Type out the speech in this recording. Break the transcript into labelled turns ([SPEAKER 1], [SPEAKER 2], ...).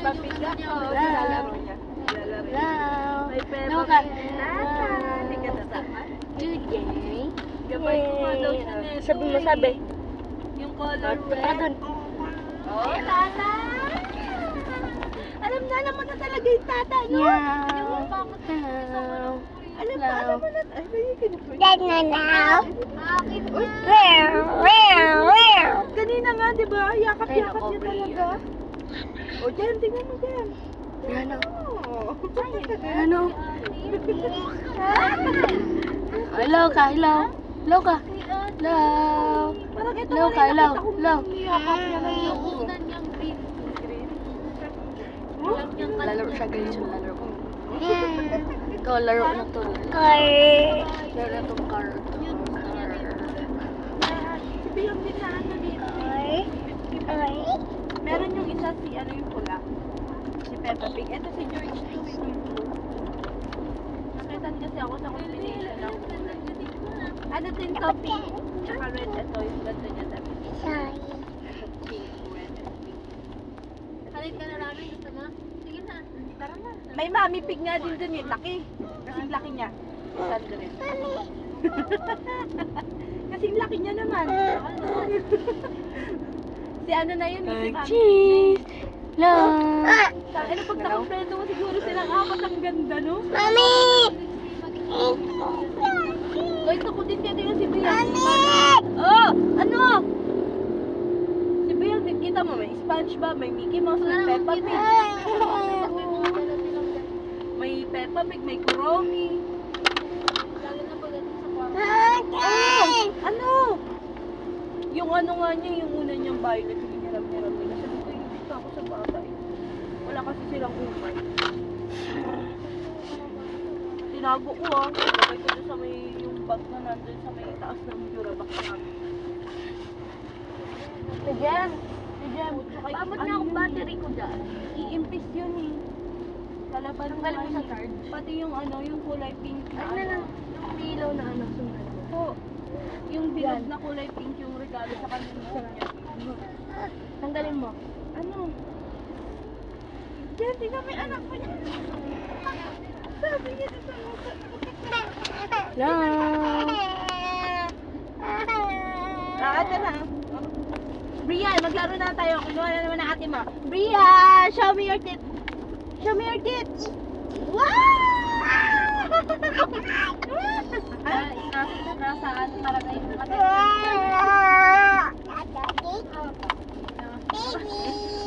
[SPEAKER 1] Peppa Pig ako. Nilalaro niya.
[SPEAKER 2] Hello.
[SPEAKER 1] May Peppa
[SPEAKER 2] Loka.
[SPEAKER 1] Pig. Hindi ka tatama.
[SPEAKER 2] Today.
[SPEAKER 1] Gabay ko nga daw siya nito.
[SPEAKER 2] Sabi mo, sabi.
[SPEAKER 1] Yung color
[SPEAKER 2] Para
[SPEAKER 1] red.
[SPEAKER 2] dun.
[SPEAKER 1] Oh, tata! Alam na naman na talaga yung tata, no?
[SPEAKER 2] Yeah.
[SPEAKER 1] Alam
[SPEAKER 2] Hello.
[SPEAKER 1] mo,
[SPEAKER 2] Hello.
[SPEAKER 1] alam mo na. Ay, may kinupin. Kanina nga, di ba? Yakap-yakap niya talaga. O, Jem, tingnan mo, Jem.
[SPEAKER 2] Ano?
[SPEAKER 1] Oh.
[SPEAKER 2] Ano? Hello ka, hello. Hello ka. Hello.
[SPEAKER 1] Parang ito
[SPEAKER 2] Hello ka, hello. Hello.
[SPEAKER 1] yakap niya na yung
[SPEAKER 2] Lalaro siya guys, yung lalaro ko. Ikaw, laro na to. Laro na tong car.
[SPEAKER 1] Si Beyond din na ano dito. Meron yung isa si ano yung pula. Si Peppa Pig. Ito si George too. Yung blue. Nakitan kasi ako sa combination ng kulay. Ano din to? Pink. Tsaka red. Ito yung ganda niya. Pink, red, and pink.
[SPEAKER 3] Halit ka na namin, gusto mo? Sige na, tara na.
[SPEAKER 1] May mami pig nga din dun yung laki. Kasing laki niya. Saan rin? Kasing laki niya naman. Si ano na yun? Si mami pig
[SPEAKER 2] Cheese. Hello.
[SPEAKER 1] Ano pag nakampleto mo siguro silang apat ang ganda, no? Guys, ako din kaya tingnan si Bian. Oh! Ano? Si Bian, kita mo, may SpongeBob, may Mickey Mouse, may Peppa Pig. May Peppa Pig, may Kuromi.
[SPEAKER 3] Lalo na pagdating sa kwarto.
[SPEAKER 1] Oh! Ano? Yung ano nga niya, yung una niyang violet, yung niram-niram nila. Sabi ko, yung dito ako sa bata eh. Wala kasi silang umay. Tinago ko ah. Sabay ko doon sa may yung bag na nandun sa may taas ng Jurabac namin.
[SPEAKER 2] Si Jem.
[SPEAKER 1] Pamot na akong battery ko dyan. I-impis yun eh. Kalaban mo
[SPEAKER 2] Tanggal mo sa
[SPEAKER 1] eh.
[SPEAKER 2] charge.
[SPEAKER 1] Pati yung ano, yung kulay pink na
[SPEAKER 2] Ano na? Yung ilaw na ano, sunod.
[SPEAKER 1] Po. Yung bilog na kulay pink yung regalo sa kanya niya.
[SPEAKER 2] Tanggalin mo.
[SPEAKER 1] Ano? Diyan, tingnan mo yung anak ko niya. Sabi niya dito.
[SPEAKER 2] Hello.
[SPEAKER 1] Ito na. Brian, maglaro na tayo. Kinuha na naman ang ate mo. Brian, show me your tits. Show me your tits. Wow!
[SPEAKER 3] Nasaan talaga yung
[SPEAKER 1] Wow!
[SPEAKER 3] Baby!